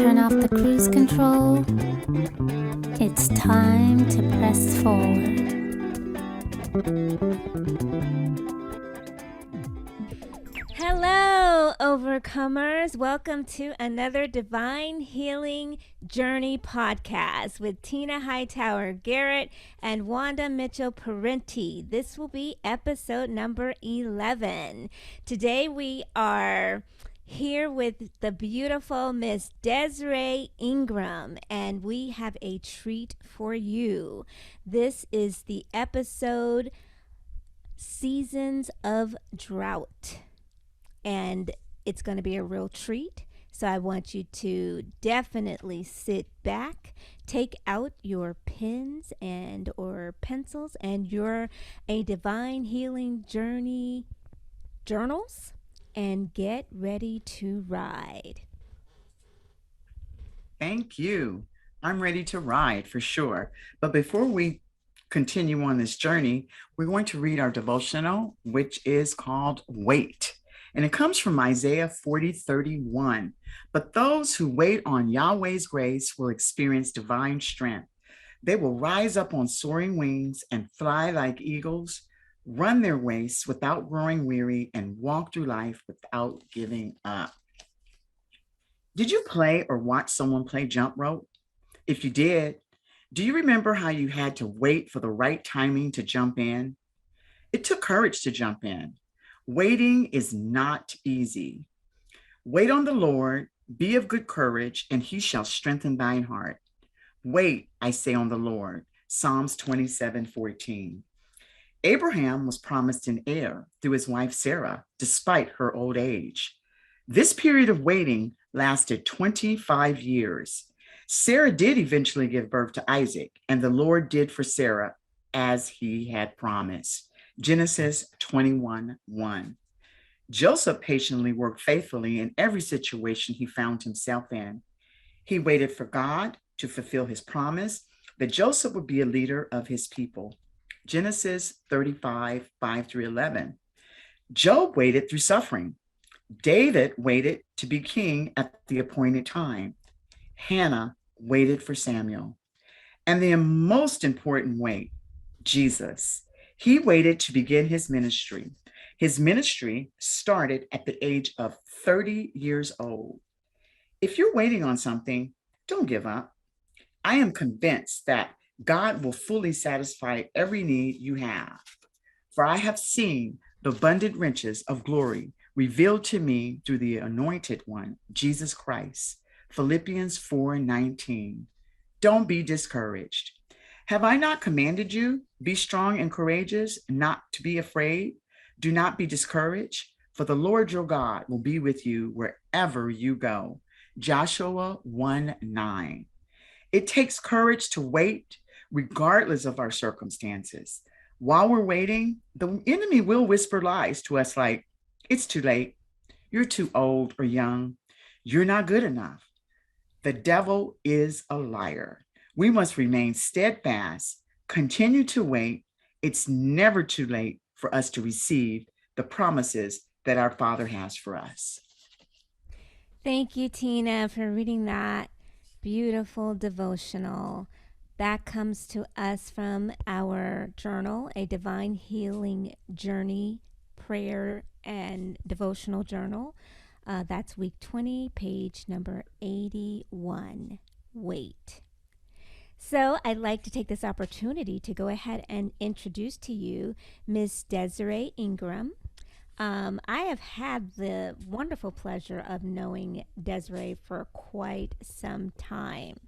turn off the cruise control. It's time to press forward. Hello, overcomers. Welcome to another Divine Healing Journey podcast with Tina Hightower-Garrett and Wandah Parenti. This will be episode number 11. Today we are here with the beautiful Miss Desiree Ingram, and we have a treat for you. This is the episode Seasons of Drought, and it's going to be a real treat. So I want you to definitely sit back, take out your pens and or pencils and your A Divine Healing Journey journals, and get ready to ride. Thank you. I'm ready to ride for sure. But before we continue on this journey, we're going to read our devotional, which is called Wait. And it comes from Isaiah 40:31. But those who wait on Yahweh's grace will experience divine strength. They will rise up on soaring wings and fly like eagles, run their race without growing weary, and walk through life without giving up. Did you play or watch someone play jump rope? If you did, do you remember how you had to wait for the right timing to jump in? It took courage to jump in. Waiting is not easy. Wait on the Lord, be of good courage, and he shall strengthen thine heart. Wait, I say, on the Lord. Psalms 27:14. Abraham was promised an heir through his wife Sarah, despite her old age. This period of waiting lasted 25 years. Sarah did eventually give birth to Isaac, and the Lord did for Sarah as he had promised. Genesis 21:1. Joseph patiently worked faithfully in every situation he found himself in. He waited for God to fulfill his promise that Joseph would be a leader of his people. Genesis 35:5-11. Job waited through suffering. David waited to be king at the appointed time. Hannah waited for Samuel. And the most important wait, Jesus. He waited to begin his ministry. His ministry started at the age of 30 years old. If you're waiting on something, don't give up. I am convinced that God will fully satisfy every need you have. For I have seen the abundant riches of glory revealed to me through the anointed one, Jesus Christ. Philippians 4:19. Don't be discouraged. Have I not commanded you? Be strong and courageous, not to be afraid. Do not be discouraged, for the Lord your God will be with you wherever you go. Joshua 1:9. It takes courage to wait, regardless of our circumstances. While we're waiting, the enemy will whisper lies to us like, it's too late, you're too old or young, you're not good enough. The devil is a liar. We must remain steadfast, continue to wait. It's never too late for us to receive the promises that our Father has for us. Thank you, Tina, for reading that beautiful devotional. That comes to us from our journal, A Divine Healing Journey Prayer and Devotional Journal. That's week 20, page number 81. Wait. So I'd like to take this opportunity to go ahead and introduce to you Miss Desiree Ingram. I have had the wonderful pleasure of knowing Desiree for quite some time.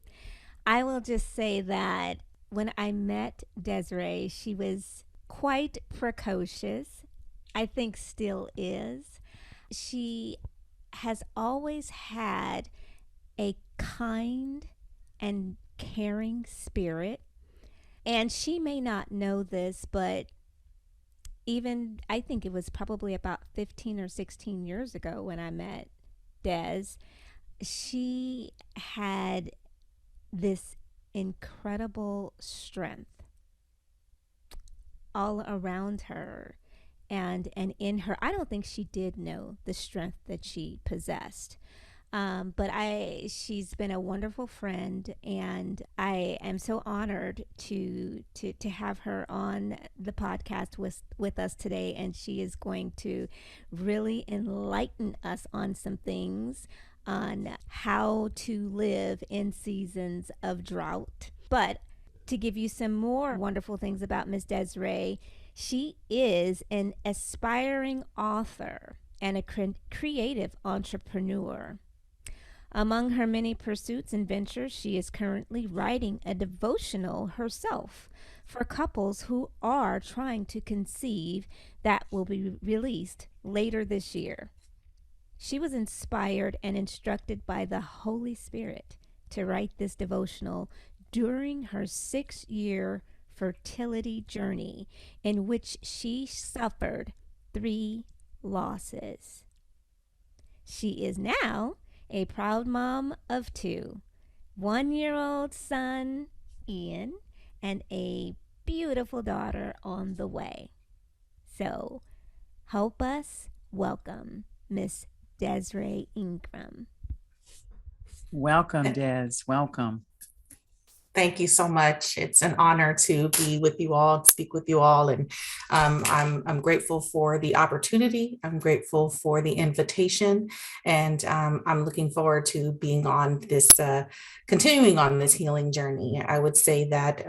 I will just say that when I met Desiree, she was quite precocious. I think still is. She has always had a kind and caring spirit. And she may not know this, but even I think it was probably about 15 or 16 years ago when I met Des, she had this incredible strength all around her and in her. I don't think she did know the strength that she possessed. But she's been a wonderful friend, and I am so honored to have her on the podcast with us today. And she is going to really enlighten us on some things on how to live in seasons of drought. But to give you some more wonderful things about Miss Desiree, she is an aspiring author and a creative entrepreneur. Among her many pursuits and ventures, she is currently writing a devotional herself for couples who are trying to conceive that will be released later this year. She was inspired and instructed by the Holy Spirit to write this devotional during her 6 year fertility journey, in which she suffered 3 losses. She is now a proud mom of 2 1-year-old son, Ian, and a beautiful daughter on the way. So, help us welcome Miss Desiree Ingram. Welcome, Des. Welcome. Thank you so much. It's an honor to be with you all, speak with you all, and I'm grateful for the opportunity. I'm grateful for the invitation, and I'm looking forward to being on this, continuing on this healing journey. I would say that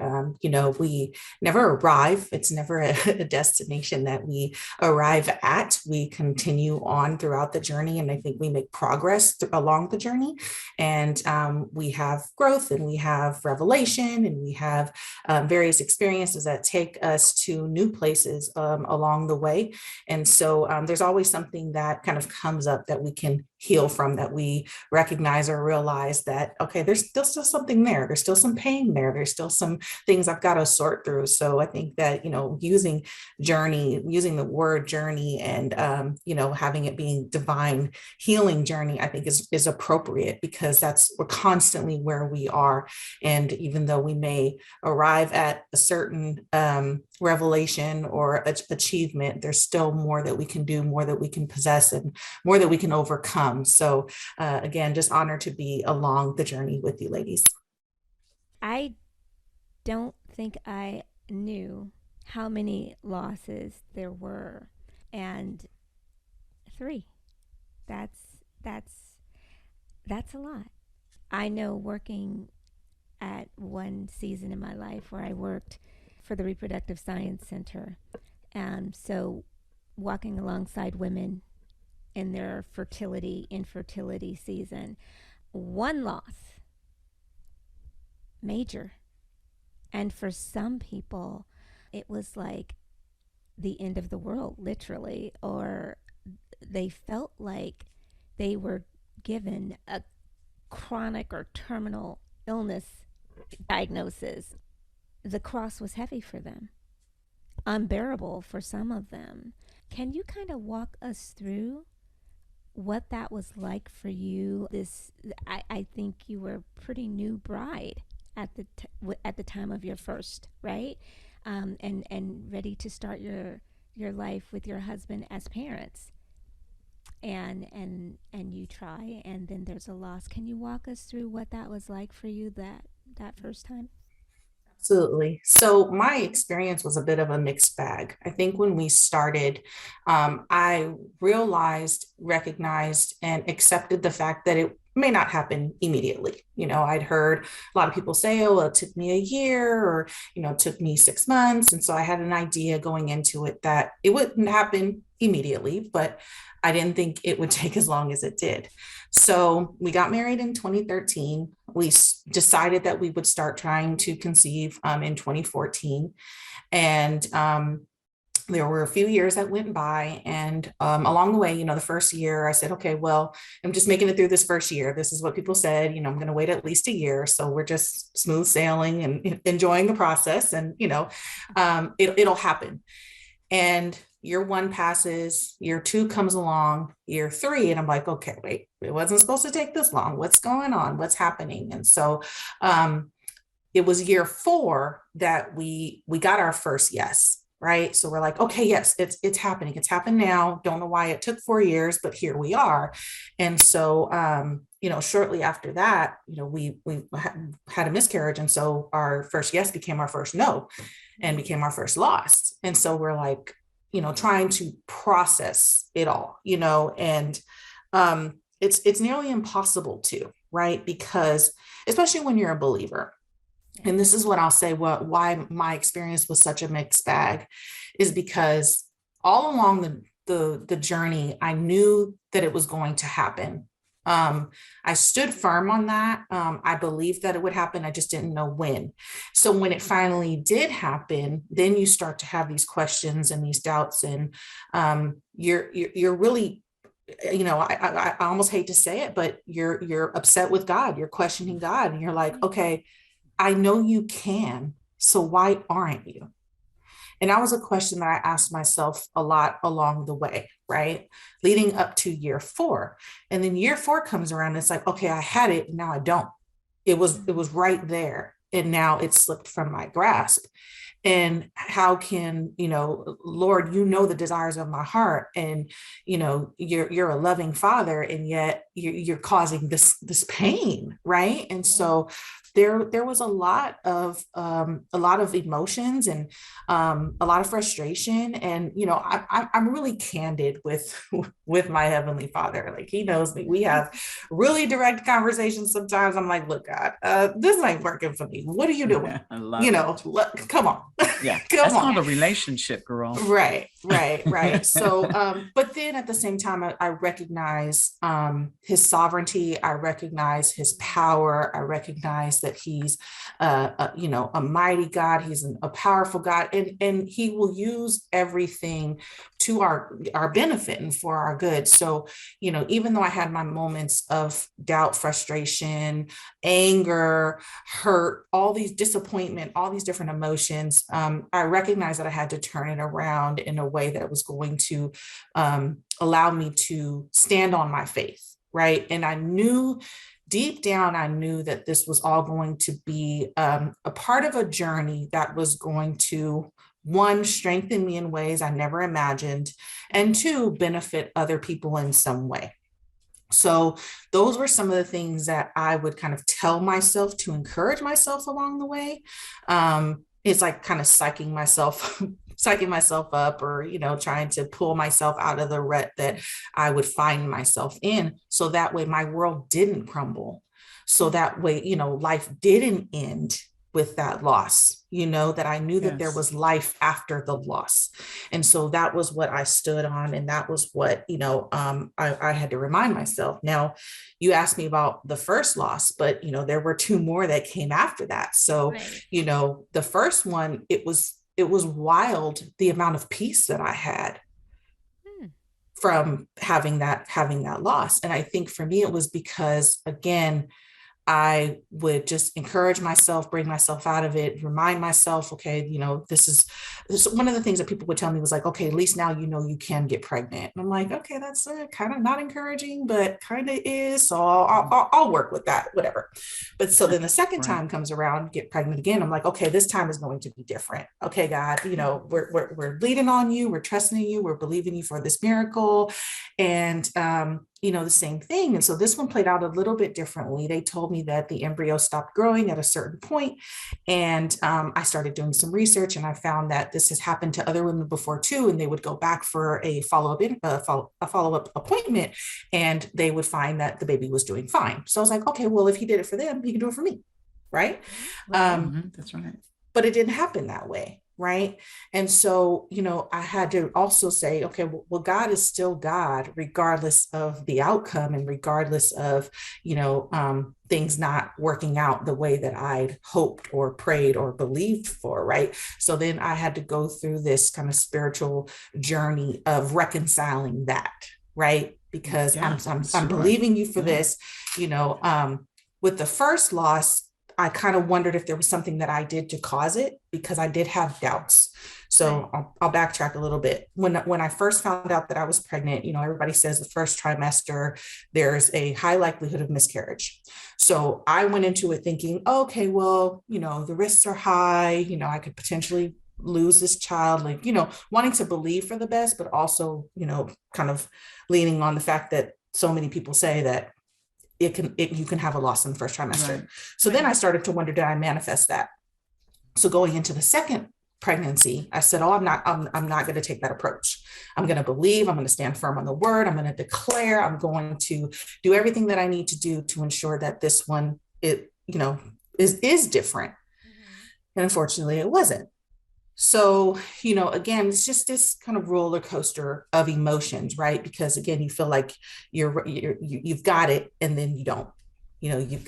we never arrive. It's never a destination that we arrive at. We continue on throughout the journey, and I think we make progress along the journey, and we have growth, and we have revelation, and we have various experiences that take us to new places along the way. And so there's always something that kind of comes up that we can heal from, that we recognize or realize that, okay, there's still something there. There's still some pain there. There's still some things I've got to sort through. So I think that, using the word journey, and, having it being divine healing journey, I think is appropriate, because we're constantly where we are. And even though we may arrive at a certain revelation or achievement, there's still more that we can do, more that we can possess, and more that we can overcome. So again, just honored to be along the journey with you, ladies. I don't think I knew how many losses there were, and 3. That's that's a lot. I know, working at one season in my life where I worked for the Reproductive Science Center, and so walking alongside women in their infertility season, 1 loss, major. And for some people, it was like the end of the world, literally, or they felt like they were given a chronic or terminal illness diagnosis. The cross was heavy for them, unbearable for some of them. Can you kind of walk us through what that was like for you? I think you were a pretty new bride at the time of your first, right? And ready to start your life with your husband as parents. And you try, and then there's a loss. Can you walk us through what that was like for you that first time? Absolutely. So my experience was a bit of a mixed bag. I think when we started, I recognized, and accepted the fact that it may not happen immediately. I'd heard a lot of people say, oh, well, it took me a year, or, it took me 6 months. And so I had an idea going into it that it wouldn't happen immediately, but I didn't think it would take as long as it did. So we got married in 2013. We decided that we would start trying to conceive in 2014. And there were a few years that went by, and along the way, the first year I said, okay, well, I'm just making it through this first year. This is what people said, I'm going to wait at least a year. So we're just smooth sailing and enjoying the process, and, it'll happen. And year 1 passes, year 2 comes along, year 3, and I'm like, okay, wait, it wasn't supposed to take this long. What's going on? What's happening? And so it was year 4 that we got our first yes. right? So we're like, okay, yes, it's happening. It's happened now. Don't know why it took 4 years, but here we are. And so, shortly after that, we had a miscarriage, and so our first yes became our first no, and became our first loss. And so we're like, trying to process it all, and it's nearly impossible to, right? Because especially when you're a believer, and this is what I'll say, why my experience was such a mixed bag is because all along the journey, I knew that it was going to happen. I stood firm on that. I believed that it would happen. I just didn't know when. So when it finally did happen, then you start to have these questions and these doubts, and you're really, I almost hate to say it, but you're upset with God. You're questioning God, and you're like, okay, I know you can, so why aren't you? And that was a question that I asked myself a lot along the way, right? Leading up to year 4. And then year 4 comes around, and it's like, okay, I had it, and now I don't. It was right there, and now it slipped from my grasp. And how can, Lord, the desires of my heart, and you're a loving father, and yet you're causing this pain, right? And so there was a lot of emotions, and a lot of frustration, and I'm really candid with my heavenly Father. Like, he knows me. We have really direct conversations. Sometimes I'm like, look, God, this ain't working for me. What are you doing? I love it. Come on. Yeah, Come that's on. called a relationship, girl. Right. So, but then at the same time, I recognize his sovereignty. I recognize his power. I recognize that he's, a mighty God. He's a powerful God, and he will use everything to our benefit and for our good. So, even though I had my moments of doubt, frustration, anger, hurt, all these disappointment, all these different emotions, I recognized that I had to turn it around in a way that was going to allow me to stand on my faith, right? And I knew deep down, I knew that this was all going to be a part of a journey that was going to, one, strengthen me in ways I never imagined, and two, benefit other people in some way. So those were some of the things that I would kind of tell myself to encourage myself along the way. It's like kind of psyching myself up, or trying to pull myself out of the rut that I would find myself in, so that way my world didn't crumble, so that way life didn't end with that loss, that I knew that there was life after the loss. And so that was what I stood on. And that was what, I had to remind myself. Now, you asked me about the first loss, but, there were 2 more that came after that. So, right. The first one, it was wild, the amount of peace that I had from having that loss. And I think for me, it was because, again, I would just encourage myself, bring myself out of it, remind myself, okay, this is one of the things that people would tell me was like, okay, at least now you can get pregnant. And I'm like, okay, that's kind of not encouraging, but kind of is. So I'll work with that, whatever. But so then the second time comes around, get pregnant again. I'm like, okay, this time is going to be different. Okay, God, we're leaning on you, we're trusting you, we're believing you for this miracle. And the same thing. And so this one played out a little bit differently. They told me that the embryo stopped growing at a certain point. And I started doing some research, and I found that this has happened to other women before too. And they would go back for a follow-up appointment, and they would find that the baby was doing fine. So I was like, okay, well, if he did it for them, he can do it for me. Right. That's right. But it didn't happen that way. Right. And so, I had to also say, okay, well, God is still God, regardless of the outcome, and regardless of, things not working out the way that I'd hoped or prayed or believed for. Right. So then I had to go through this kind of spiritual journey of reconciling that. Right. Because I'm believing you for this, with the first loss. I kind of wondered if there was something that I did to cause it, because I did have doubts. So I'll backtrack a little bit. When I first found out that I was pregnant, everybody says the first trimester, there's a high likelihood of miscarriage. So I went into it thinking, okay, well, the risks are high. I could potentially lose this child, like, wanting to believe for the best, but also, kind of leaning on the fact that so many people say that you can have a loss in the first trimester. Right. So then I started to wonder, did I manifest that? So going into the second pregnancy, I said, I'm not going to take that approach. I'm going to believe, I'm going to stand firm on the word. I'm going to declare, I'm going to do everything that I need to do to ensure that this one, is different. And unfortunately it wasn't. So, again, it's just this kind of roller coaster of emotions, right? Because again, you feel like you've got it, and then you don't.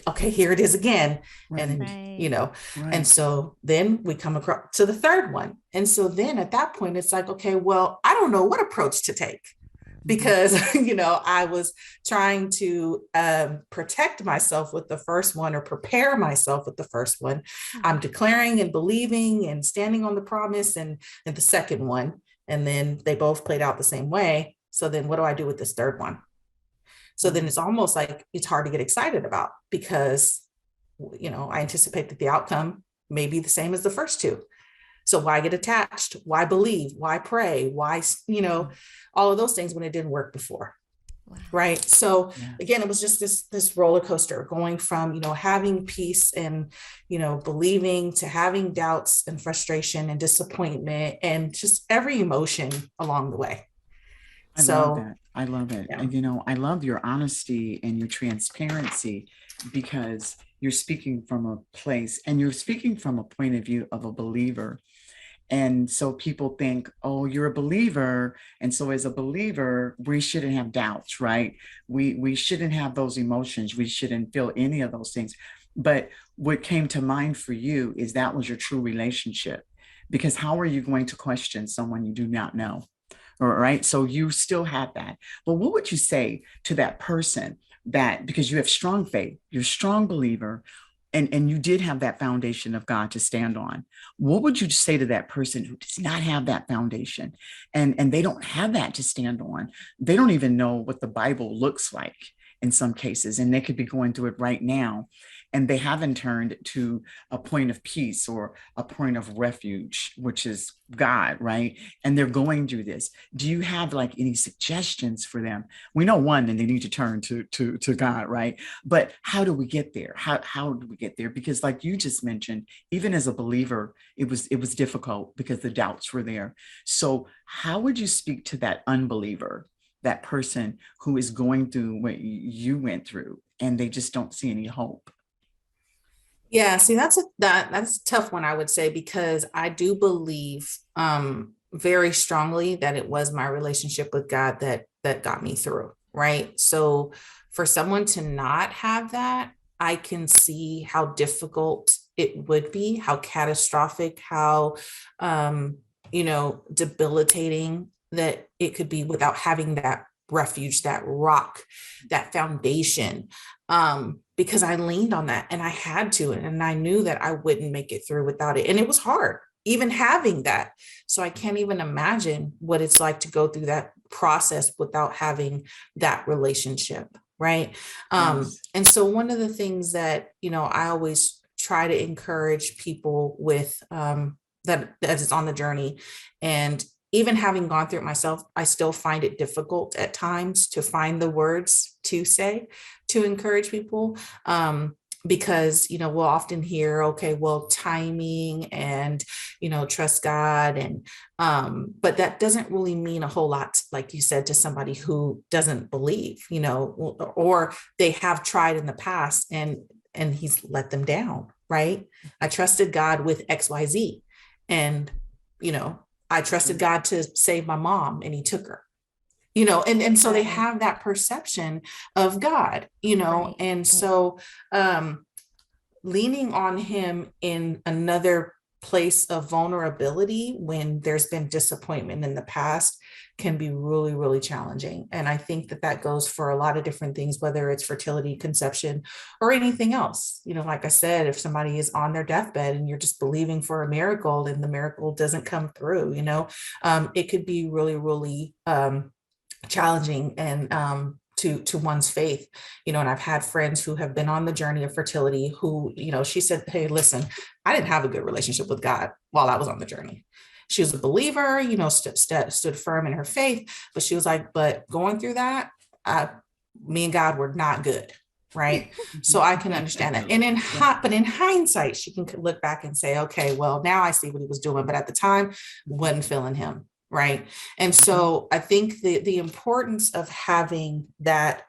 Okay, here it is again, Right. and then, Right. Right. and so then we come across to the third one, and so then at that point, it's like, okay, well, I don't know what approach to take, because I was trying to protect myself with the first one, or prepare myself with the first one. I'm declaring and believing and standing on the promise and the second one, and then they both played out the same way. So then what do I do with this third one? So then it's almost like it's hard to get excited about, because I anticipate that the outcome may be the same as the first two. So why get attached? Why believe? Why pray? Why, all of those things when it didn't work before. Wow. Right. So again, it was just this roller coaster going from, having peace and, believing, to having doubts and frustration and disappointment and just every emotion along the way. I love that. I love it. Yeah. And, I love your honesty and your transparency, because you're speaking from a place, and you're speaking from a point of view of a believer. And so people think, oh, you're a believer. And so as a believer, we shouldn't have doubts, right? We shouldn't have those emotions. We shouldn't feel any of those things. But what came to mind for you is that was your true relationship, because how are you going to question someone you do not know? All right. So you still have that. But what would you say to that person that, because you have strong faith, you're a strong believer, and you did have that foundation of God to stand on? What would you say to that person who does not have that foundation, and they don't have that to stand on? They don't even know what the Bible looks like in some cases, and they could be going through it right now, and they haven't turned to a point of peace or a point of refuge, which is God, right? And they're going through this. Do you have like any suggestions for them? We know one, and they need to turn to God, right? But how do we get there? How do we get there? Because like you just mentioned, even as a believer, it was difficult because the doubts were there. So how would you speak to that unbeliever, that person who is going through what you went through, and they just don't see any hope? Yeah, see, that's a tough one, I would say, because I do believe very strongly that it was my relationship with God that got me through, right? So for someone to not have that, I can see how difficult it would be, how catastrophic, how debilitating that it could be without having that refuge, that rock, that foundation. Because I leaned on that, and I had to, and I knew that I wouldn't make it through without it. And it was hard, even having that. So I can't even imagine what it's like to go through that process without having that relationship. Right. Yes. And so one of the things that, I always try to encourage people with, that is on the journey, and even having gone through it myself, I still find it difficult at times to find the words to say to encourage people, because we'll often hear, okay, well, timing and trust God, and but that doesn't really mean a whole lot, like you said, to somebody who doesn't believe, or they have tried in the past and he's let them down, right? I trusted God with XYZ, and I trusted God to save my mom, and he took her, and so they have that perception of God, Right. and so leaning on him in another place of vulnerability when there's been disappointment in the past can be really, really challenging. And I think that goes for a lot of different things, whether it's fertility, conception, or anything else. Like I said, if somebody is on their deathbed and you're just believing for a miracle and the miracle doesn't come through, it could be really, really challenging, and to one's faith, and I've had friends who have been on the journey of fertility who, she said, hey, listen, I didn't have a good relationship with God while I was on the journey. She was a believer, stood firm in her faith, but she was like, but going through that, me and God were not good. Right. So I can understand that. And but in hindsight, she can look back and say, okay, well, now I see what he was doing. But at the time, wasn't feeling him. Right. And so I think the importance of having that,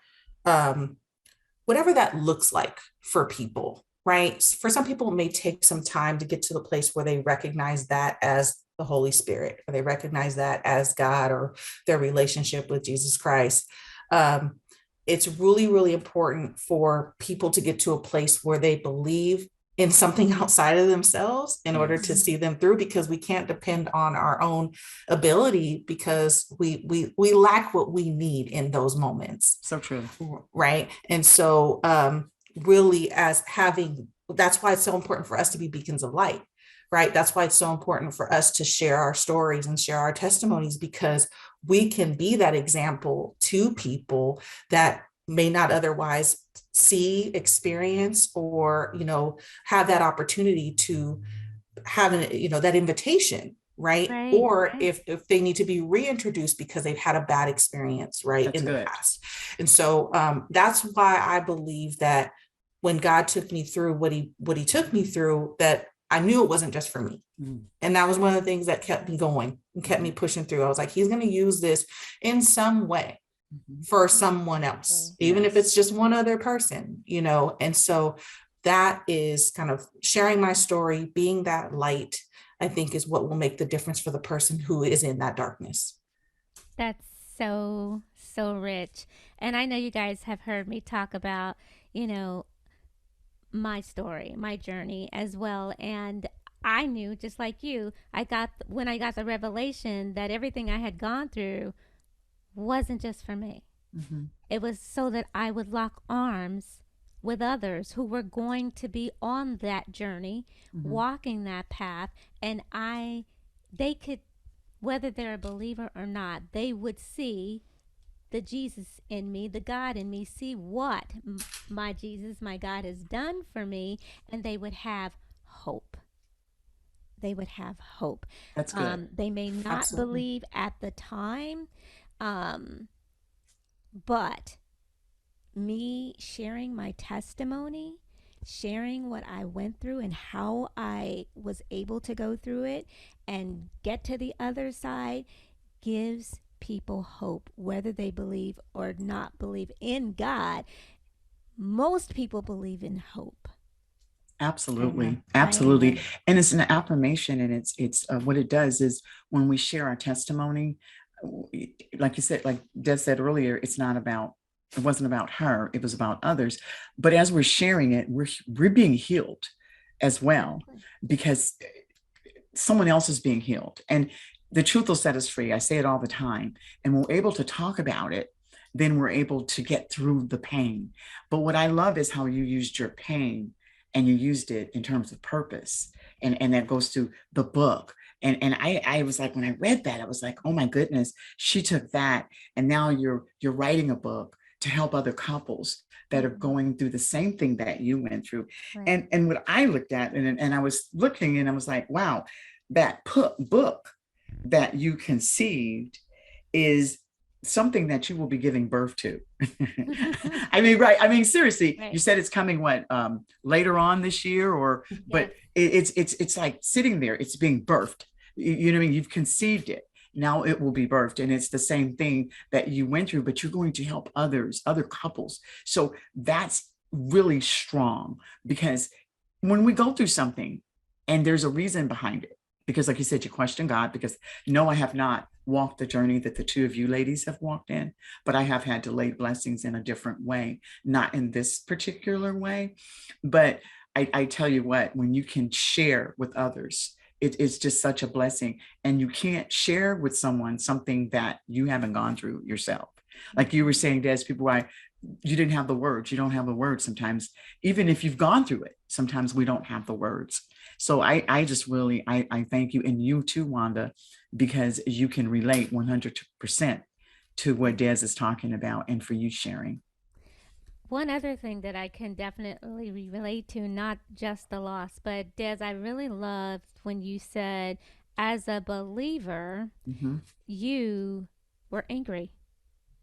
whatever that looks like for people, right? For some people, it may take some time to get to the place where they recognize that as the Holy Spirit, or they recognize that as God, or their relationship with Jesus Christ. It's really, really important for people to get to a place where they believe in something outside of themselves in order to see them through, because we can't depend on our own ability, because we lack what we need in those moments. So true. Right. And so really, as having, that's why it's so important for us to be beacons of light. Right. That's why it's so important for us to share our stories and share our testimonies, because we can be that example to people that may not otherwise see, experience, or, have that opportunity to have that invitation. Right. Or if they need to be reintroduced because they've had a bad experience, right, that's in the past. And so that's why I believe that when God took me through what he took me through, that I knew it wasn't just for me. And that was one of the things that kept me going and kept me pushing through. I was like, he's going to use this in some way for someone else, even if it's just one other person, And so that is kind of sharing my story, being that light, I think, is what will make the difference for the person who is in that darkness. That's so, so rich. And I know you guys have heard me talk about, my story, my journey as well. And I knew, just like you, when I got the revelation that everything I had gone through wasn't just for me. It was so that I would lock arms with others who were going to be on that journey, walking that path, and they could, whether they're a believer or not, they would see the Jesus in me, the God in me, see what my Jesus, my God has done for me, and they would have hope. They would have hope. That's good. They may not believe at the time, but me sharing my testimony, sharing what I went through and how I was able to go through it and get to the other side, gives people hope, whether they believe or not believe in God. Most people believe in hope. Absolutely. Absolutely. And it's an affirmation, and it's what it does is when we share our testimony, like you said, like Des said earlier, it wasn't about her, it was about others. But as we're sharing it, we're being healed as well, because someone else is being healed. And the truth will set us free. I say it all the time. And we're able to talk about it, then we're able to get through the pain. But what I love is how you used your pain and you used it in terms of purpose. And that goes to the book. And I was like, when I read that, I was like, oh my goodness, she took that. And now you're writing a book to help other couples that are going through the same thing that you went through. And what I looked at, and I was looking and I was like, wow, that book that you conceived is something that you will be giving birth to. I mean, right. I mean, seriously, you said it's coming later on this year, but it's like sitting there, it's being birthed. You know what I mean? You've conceived it. Now it will be birthed. And it's the same thing that you went through, but you're going to help other couples. So that's really strong, because when we go through something and there's a reason behind it, because like you said, you question God, because no, I have not walked the journey that the two of you ladies have walked in, but I have had delayed blessings in a different way, not in this particular way. But I tell you what, when you can share with others, it's just such a blessing. And you can't share with someone something that you haven't gone through yourself. Like you were saying, Des, people, why you didn't have the words. You don't have the words sometimes, even if you've gone through it. Sometimes we don't have the words. So I just really, I thank you, and you too, Wandah, because you can relate 100% to what Des is talking about, and for you sharing. One other thing that I can definitely relate to, not just the loss, but Des, I really loved when you said, as a believer, you were angry.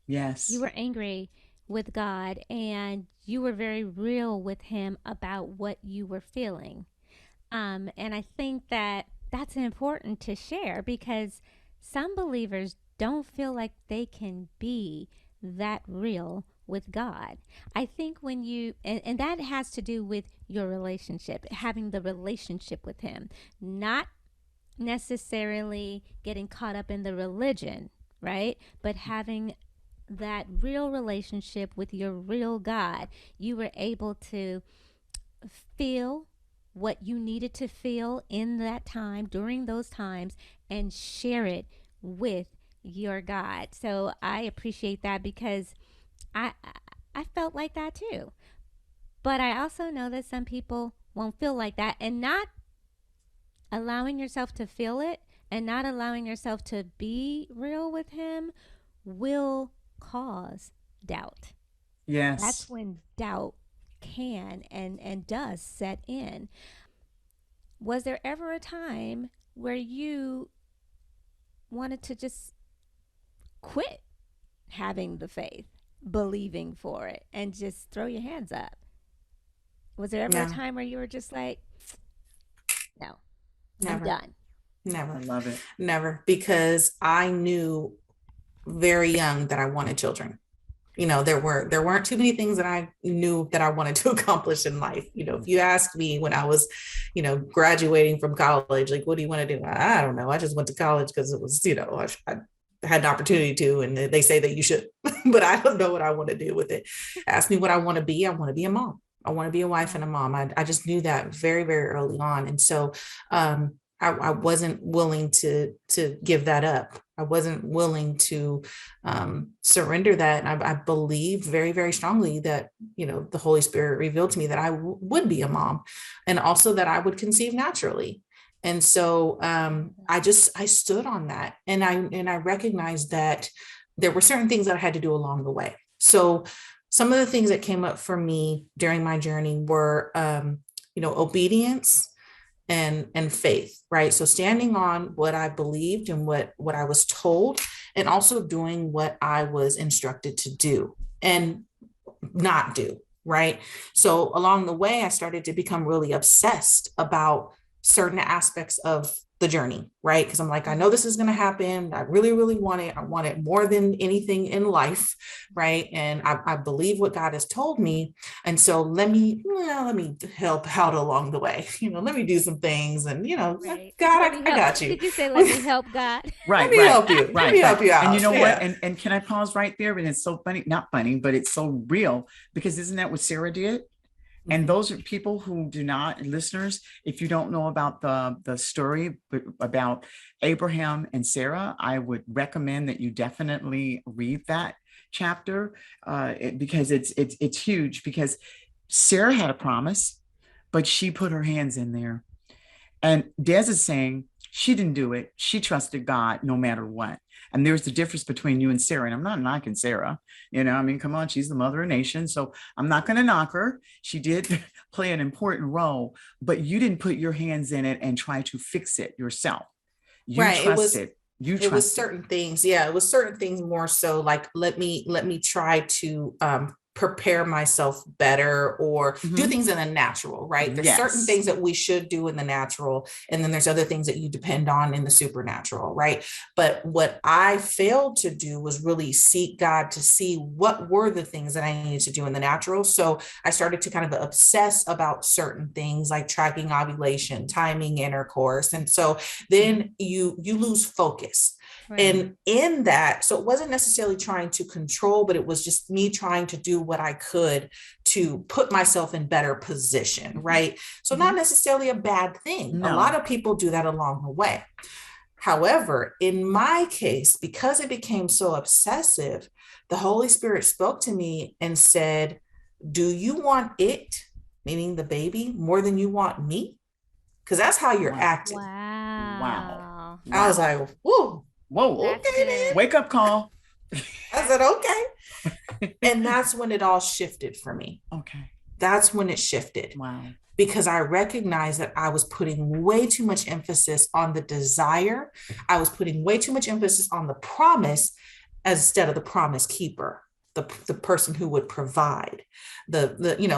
You Yes. were angry with God, and you were very real with Him about what you were feeling. And I think that that's important to share because some believers don't feel like they can be that real with God. I think when and that has to do with your relationship, having the relationship with Him, not necessarily getting caught up in the religion, right? But having that real relationship with your real God. You were able to feel what you needed to feel in that time, during those times, and share it with your God. So I appreciate that because I felt like that too. But I also know that some people won't feel like that, and not allowing yourself to feel it and not allowing yourself to be real with Him will cause doubt. That's Yes. when doubt can and does set in. Was there ever a time where you wanted to just quit having the faith, believing for it, and just throw your hands up? Was there ever a No, time where you were just like, no, I'm never, done? I never, love it. never, because I knew very young that I wanted children. There weren't too many things that I knew that I wanted to accomplish in life. If you asked me when I was, graduating from college, like, what do you want to do? I don't know. I just went to college because it was, I had an opportunity to, and they say that you should, but I don't know what I want to do with it. Ask me what I want to be. I want to be a mom. I want to be a wife and a mom. I just knew that very, very early on. And so I wasn't willing to give that up. I wasn't willing to surrender that. And I believed very, very strongly that, the Holy Spirit revealed to me that I would be a mom and also that I would conceive naturally. And so I stood on that, and I recognized that there were certain things that I had to do along the way. So some of the things that came up for me during my journey were, obedience and faith, right? So standing on what I believed and what I was told, and also doing what I was instructed to do and not do, right? So along the way, I started to become really obsessed about certain aspects of the journey, right? Because I'm like, I know this is going to happen. I really, really want it. I want it more than anything in life, right? And I believe what God has told me. And so let me help out along the way. Let me do some things. And, Right. God, Let me I help. got you. Did you say, let me help God? Let Right, me right, help you. Let right, me right. help you And you out. know what? Yeah. And can I pause right there? And it's so funny, not funny, but it's so real because isn't that what Sarah did? And Mhm. those are people who do not, listeners, if you don't know about the story about Abraham and Sarah, I would recommend that you definitely read that chapter because it's huge because Sarah had a promise, but she put her hands in there. And Des is saying she didn't do it. She trusted God no matter what. And there's the difference between you and Sarah. And I'm not knocking Sarah. I mean, come on, she's the mother of nations. So I'm not going to knock her. She did play an important role, but you didn't put your hands in it and try to fix it yourself. You Right. It was trusted. You it was trusted. certain things. Yeah, it was certain things more so like let me try to prepare myself better or do Mhm. things in the natural, right? There's certain Yes. things that we should do in the natural, and then there's other things that you depend on in the supernatural, right? But what I failed to do was really seek God to see what were the things that I needed to do in the natural. So I started to kind of obsess about certain things like tracking ovulation, timing intercourse. And so then you lose focus. Right. And in that, so it wasn't necessarily trying to control, but it was just me trying to do what I could to put myself in better position, right? So not Mhm. necessarily a bad thing. A lot No. of people do that along the way. However, in my case, because it became so obsessive, the Holy Spirit spoke to me and said, do you want it, meaning the baby, more than you want me? Because that's how you're Wow. acting. Wow. Wow. I was Wow. like, whoa, Whoa. That's okay, good. then. Wake up call. I said, okay. And that's when it all shifted for me. Okay. That's when it shifted. Wow. because I recognized that I was putting way too much emphasis on the desire. I was putting way too much emphasis on the promise instead of the promise keeper, the person who would provide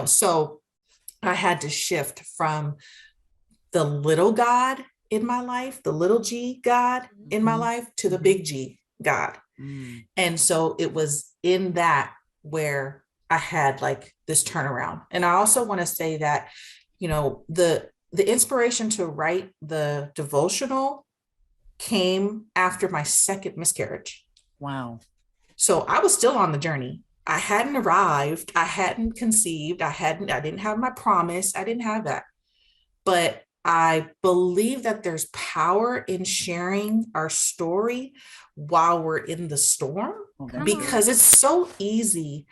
so I had to shift from the little God in my life, the little G God in my life, to the big G God. And so it was in that where I had like this turnaround. And I also want to say that, the inspiration to write the devotional came after my second miscarriage. Wow. So I was still on the journey. I hadn't arrived. I hadn't conceived. I didn't have my promise. I didn't have that. But I believe that there's power in sharing our story while we're in the storm, because it's so easy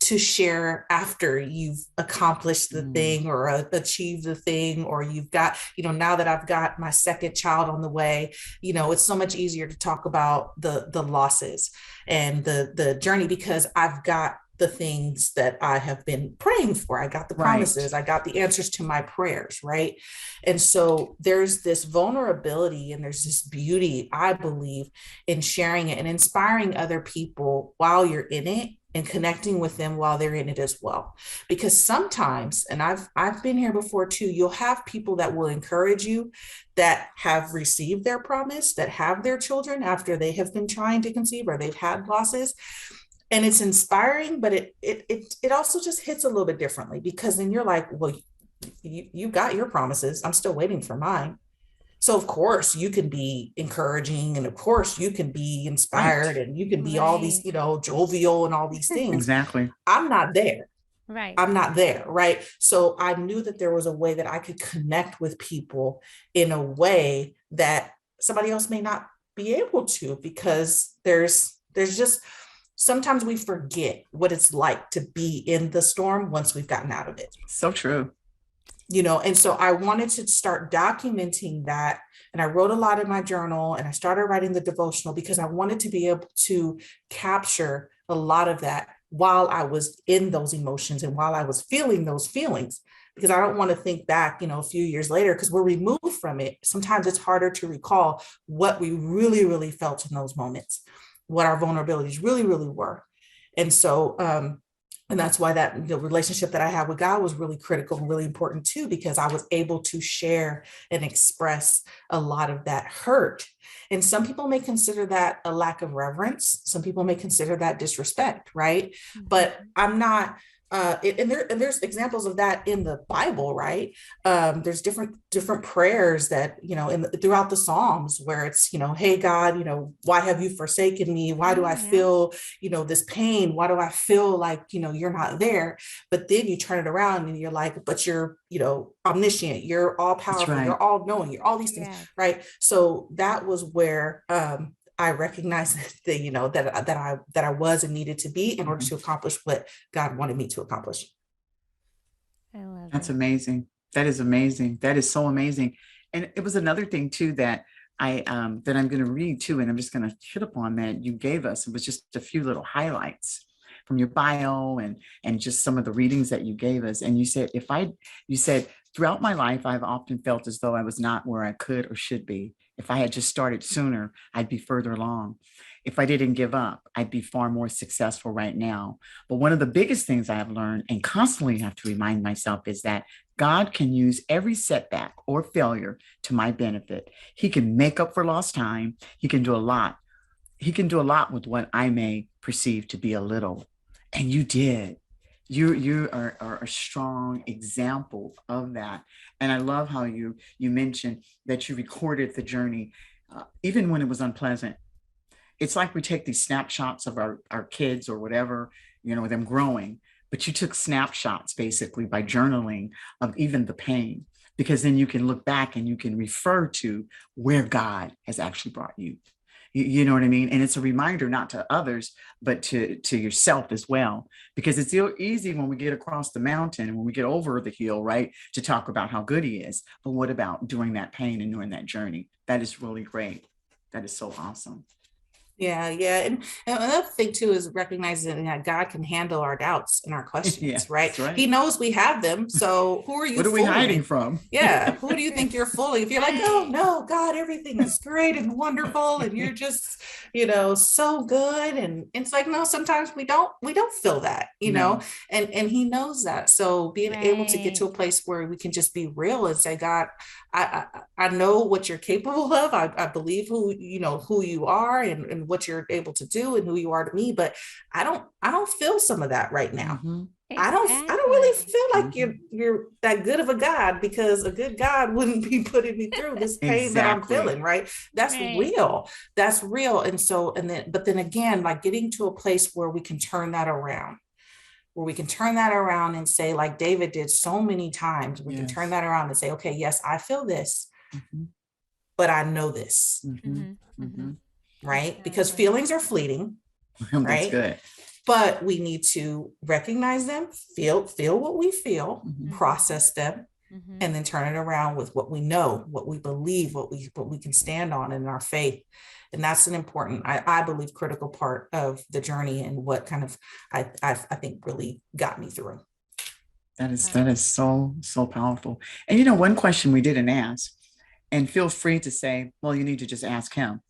to share after you've accomplished the thing or achieved the thing, or you've got, now that I've got my second child on the way, it's so much easier to talk about the losses and the journey, because I've got the things that I have been praying for. I got the promises, I got the answers to my prayers, right? And so there's this vulnerability and there's this beauty, I believe, in sharing it and inspiring other people while you're in it, and connecting with them while they're in it as well. Because sometimes, and I've been here before too, you'll have people that will encourage you that have received their promise, that have their children after they have been trying to conceive or they've had losses. And it's inspiring, but it also just hits a little bit differently, because then you're like, well, you got your promises. I'm still waiting for mine. So of course you can be encouraging, and of course you can be inspired, and you can be all these, jovial and all these things. Exactly. I'm not there. Right. I'm not there. Right. So I knew that there was a way that I could connect with people in a way that somebody else may not be able to, because there's just, sometimes we forget what it's like to be in the storm once we've gotten out of it. So true. And so I wanted to start documenting that. And I wrote a lot in my journal, and I started writing the devotional because I wanted to be able to capture a lot of that while I was in those emotions and while I was feeling those feelings, because I don't want to think back, a few years later, because we're removed from it. Sometimes it's harder to recall what we really, really felt in those moments, what our vulnerabilities really, really were. And so, and that's why the relationship that I had with God was really critical and really important too, because I was able to share and express a lot of that hurt. And some people may consider that a lack of reverence. Some people may consider that disrespect, right? But I'm not. And there's examples of that in the Bible, right? There's different prayers that, throughout the Psalms, where it's, hey, God, why have you forsaken me? Why do I feel, this pain? Why do I feel like, you're not there? But then you turn it around and you're like, but you're, omniscient, you're all powerful, you're all knowing, you're all these things, right? So that was where, I recognized that I was and needed to be in order to accomplish what God wanted me to accomplish. I love That's it. amazing. That is amazing. That is so amazing. And it was another thing too that I'm going to read too, and I'm just going to hit upon that you gave us. It was just a few little highlights from your bio and just some of the readings that you gave us. And you said, throughout my life, I've often felt as though I was not where I could or should be. If I had just started sooner, I'd be further along. If I didn't give up, I'd be far more successful right now. But one of the biggest things I have learned and constantly have to remind myself is that God can use every setback or failure to my benefit. He can make up for lost time. He can do a lot. He can do a lot with what I may perceive to be a little. And you did. You are a strong example of that. And I love how you mentioned that you recorded the journey, even when it was unpleasant. It's like we take these snapshots of our kids or whatever, them growing, but you took snapshots basically by journaling of even the pain, because then you can look back and you can refer to where God has actually brought you. You know what I mean? And it's a reminder, not to others, but to yourself as well, because it's easy when we get across the mountain, when we get over the hill, right, to talk about how good he is. But what about during that pain and during that journey? That is really great. That is so awesome. Yeah, yeah. And another thing too is recognizing that God can handle our doubts and our Yeah, questions, right? that's He right. knows we have them. So who are you What are we hiding fooling? from? Yeah, who do you think you're fooling? If you're like, oh Right. no, God, everything is great and wonderful, and you're just, so good. And it's like, no, sometimes we don't feel that, No. and he knows that. So being able to get to Right. a place where we can just be real and say, God, I know what you're capable of. I believe who you are, and what you're able to do and who you are to me, but I don't feel some of that right now. Hmm. I don't really Exactly. feel like you're Hmm. you're that good of a God, because a good God wouldn't be putting me through this pain that I'm Exactly. feeling, right? That's Right. real. That's real. But then again, like getting to a place where we can turn that around, and say, like David did so many times, we can turn Yes. that around and say, okay, yes, I feel this, Hmm. but I know this, Hmm. Mhm. Hmm. Mhm. right? Because Exactly. feelings are fleeting, That's right? good. But we need to recognize them, feel what we feel, Hmm. Mhm. process them, Mhm. and then turn it around with what we know, what we believe, what we can stand on in our faith. And that's an important, I believe, critical part of the journey, and what kind of I think really got me through. That is so so powerful. And one question we didn't ask, and feel free to say, well, you need to just ask him.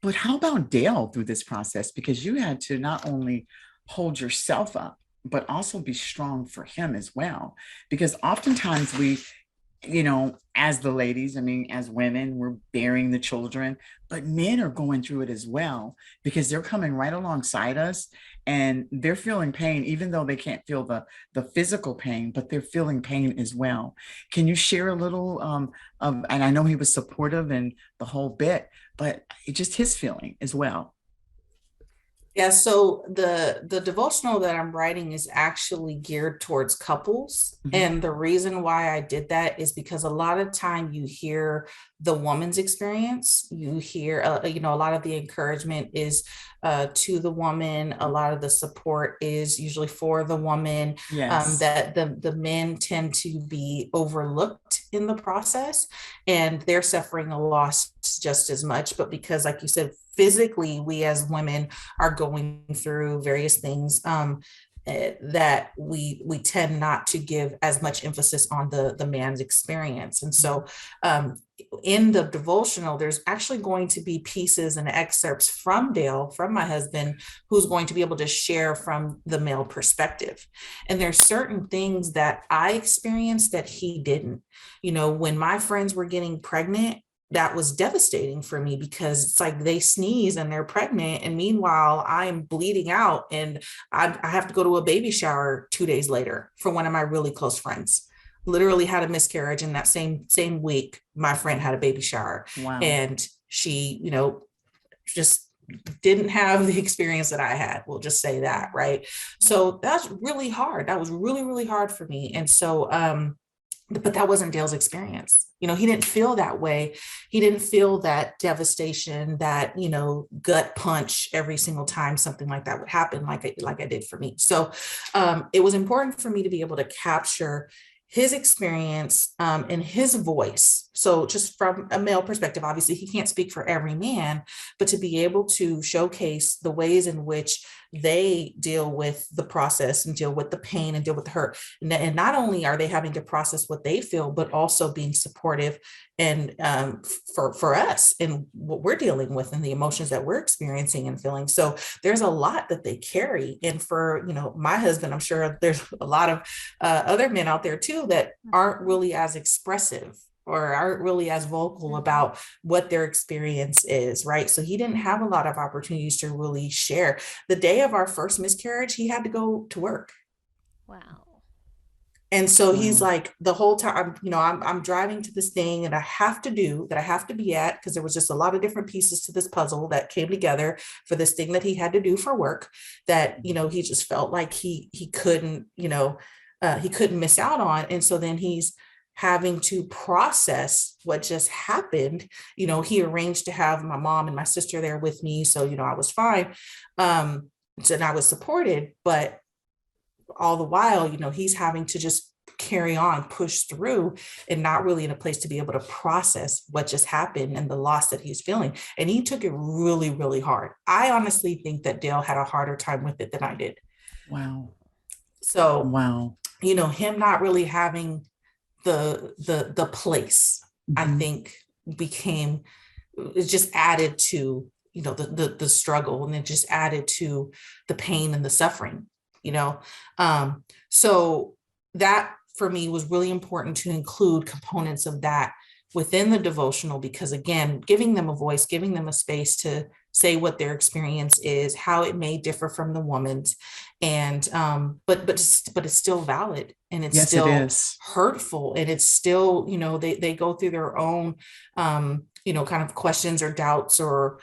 But how about Dale through this process? Because you had to not only hold yourself up, but also be strong for him as well. Because oftentimes as the ladies, I mean, as women, we're bearing the children, but men are going through it as well because they're coming right alongside us and they're feeling pain, even though they can't feel the physical pain, but they're feeling pain as well. Can you share a little and I know he was supportive and the whole bit, but just his feeling as well. Yeah, so the devotional that I'm writing is actually geared towards couples. Mhm. And the reason why I did that is because a lot of time you hear the woman's experience, you hear a lot of the encouragement is to the woman, a lot of the support is usually for the woman, Yes. that the men tend to be overlooked in the process, and they're suffering a loss just as much. But because, like you said, physically we as women are going through various things, that we tend not to give as much emphasis on the man's experience. And Mhm. so, in the devotional, there's actually going to be pieces and excerpts from Dale, from my husband, who's going to be able to share from the male perspective. And there's certain things that I experienced that he didn't. When my friends were getting pregnant, that was devastating for me, because it's like they sneeze and they're pregnant, and meanwhile I'm bleeding out, and I have to go to a baby shower 2 days later for one of my really close friends. Literally had a miscarriage in that same week. My friend had a baby shower, Wow. and she, just didn't have the experience that I had. We'll just say that, right? Right. So that's really hard. That was really, really hard for me. And so, but that wasn't Dale's experience. He didn't feel that way. He didn't feel that devastation, that, gut punch every single time something like that would happen, like I did for me. So, it was important for me to be able to capture his experience, and his voice. So, just from a male perspective, obviously he can't speak for every man, but to be able to showcase the ways in which they deal with the process and deal with the pain and deal with the hurt. And not only are they having to process what they feel, but also being supportive, and for us and what we're dealing with and the emotions that we're experiencing and feeling. So there's a lot that they carry. And for my husband, I'm sure there's a lot of other men out there too that aren't Mhm. really as expressive or aren't really as vocal Mhm. about what their experience is, right? So he didn't have a lot of opportunities to really share. The day of our first miscarriage, he had to go to work. Wow. And so he's Wow. like, the whole time, I'm driving to this thing and I have to be at, because there was just a lot of different pieces to this puzzle that came together for this thing that he had to do for work, that, he just felt like he couldn't, he couldn't miss out on. And so then he's having to process what just happened. He arranged to have my mom and my sister there with me. So, I was fine. So, and I was supported, but all the while, he's having to just carry on, push through, and not really in a place to be able to process what just happened and the loss that he's feeling. And he took it really, really hard. I honestly think that Dale had a harder time with it than I did. Wow. So, Wow. Him not really having the place, I think it just added to, the struggle, and it just added to the pain and the suffering, so that for me was really important to include components of that within the devotional, because again, giving them a voice, giving them a space to say what their experience is, how it may differ from the woman's, and but it's still valid, and it's still hurtful, and it's still, they go through their own kind of questions or doubts or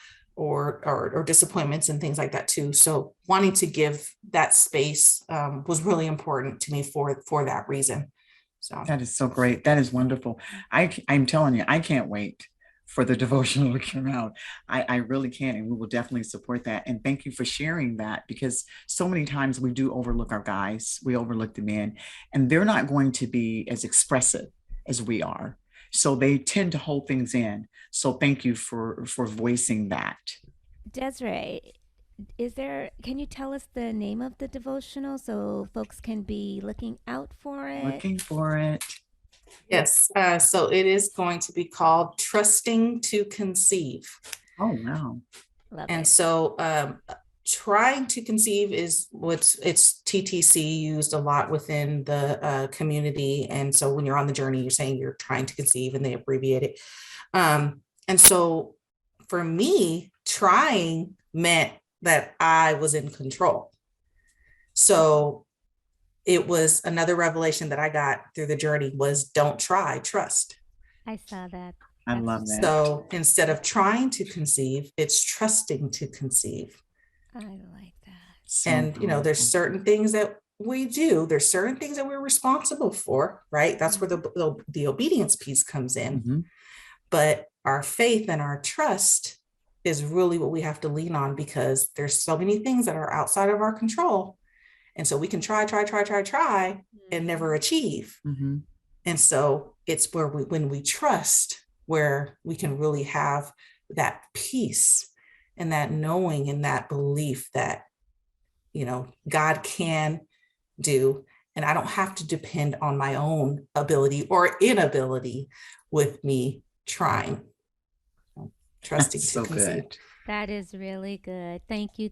disappointments and things like that too. So wanting to give that space was really important to me for that reason. So that is so great. That is wonderful. I'm telling you, I can't wait for the devotional to come out. I really can, and we will definitely support that. And thank you for sharing that, because so many times we do overlook our guys, we overlook the men, and they're not going to be as expressive as we are. So they tend to hold things in. So thank you for voicing that. Desiree, can you tell us the name of the devotional so folks can be looking out for it? Looking for it. Yes. So it is going to be called Trusting to Conceive. Oh, wow. Love and it. So trying to conceive is it's TTC used a lot within the community. And so when you're on the journey, you're saying you're trying to conceive, and they abbreviate it. And so for me, trying meant that I was in control. So it was another revelation that I got through the journey was don't try, trust. I saw that. I love that. So instead of trying to conceive, it's trusting to conceive. I like that. So and, there's certain things that we do. There's certain things that we're responsible for, right? That's where the obedience piece comes in. Mm-hmm. But our faith and our trust is really what we have to lean on, because there's so many things that are outside of our control. And so we can try and never achieve. Mm-hmm. And so it's when we trust, where we can really have that peace and that knowing and that belief that, God can do, and I don't have to depend on my own ability or inability with me trying. Trusting to conceive. Good. That is really good. Thank you.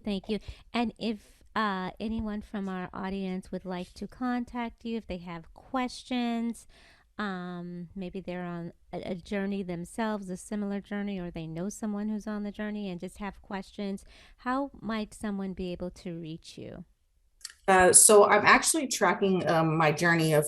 And if anyone from our audience would like to contact you, if they have questions, maybe they're on a journey themselves, a similar journey, or they know someone who's on the journey and just have questions, how might someone be able to reach you? So I'm actually tracking my journey of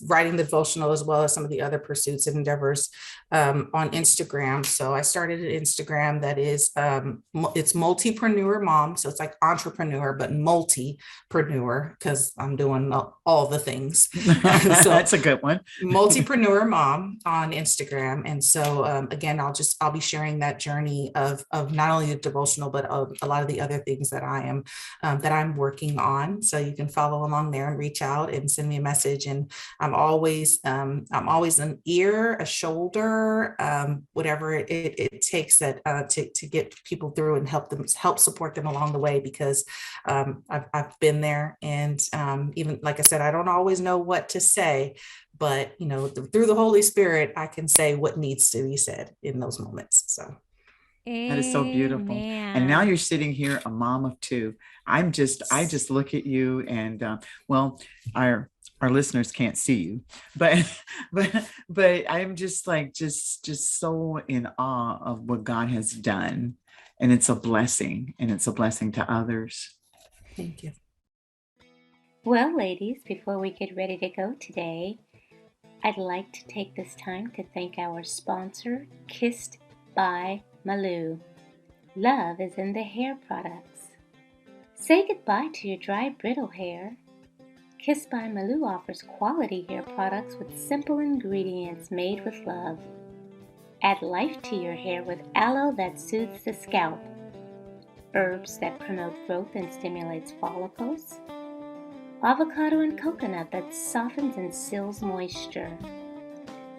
writing the devotional, as well as some of the other pursuits and endeavors on Instagram. So I started an Instagram that is, it's Multipreneur Mom. So it's like entrepreneur, but multipreneur, because I'm doing all the things. So that's a good one. Multipreneur Mom on Instagram. And so again, I'll be sharing that journey of not only the devotional, but of a lot of the other things that I'm working on. So you can follow along there and reach out and send me a message. And I'm always an ear, a shoulder, whatever it takes that to get people through and help support them along the way, because I've been there. And even like I said, I don't always know what to say, but through the Holy Spirit, I can say what needs to be said in those moments. So that is so beautiful. And now you're sitting here, a mom of two. I just look at you, and well, our listeners can't see you, but I'm just so in awe of what God has done, and it's a blessing, to others. Thank you. Well, ladies, before we get ready to go today, I'd like to take this time to thank our sponsor, Kissed by Malou. Love is in the hair products. Say goodbye to your dry, brittle hair. Kissed by Malou offers quality hair products with simple ingredients made with love. Add life to your hair with aloe that soothes the scalp, herbs that promote growth and stimulates follicles, avocado and coconut that softens and seals moisture.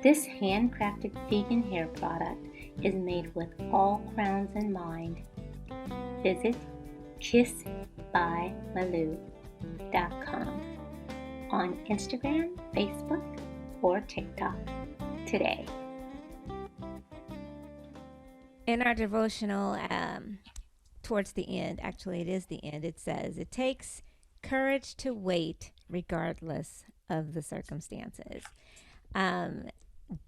This handcrafted vegan hair product is made with all crowns in mind. Visit kissbymalou.com on Instagram, Facebook, or TikTok today. In our devotional, towards the end, actually it is the end, it says, it takes courage to wait regardless of the circumstances.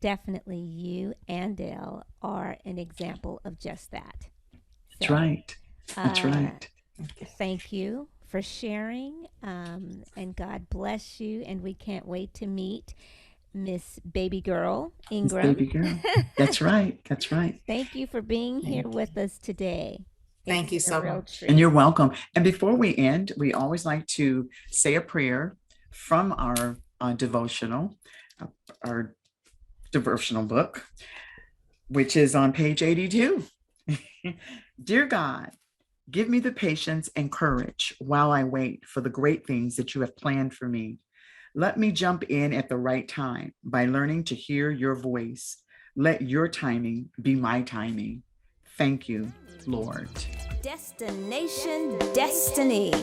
Definitely you and Dale are an example of just that. That's right. That's right. Thank you for sharing, and God bless you, and we can't wait to meet Miss Baby Girl Ingram. Baby girl. That's right. That's right. Thank you for being here with us today. Thank you so much. And you're welcome. And before we end, we always like to say a prayer from our devotional book, which is on page 82. Dear God, give me the patience and courage while I wait for the great things that you have planned for me. Let me jump in at the right time by learning to hear your voice. Let your timing be my timing. Thank you, Lord. Destination Destiny.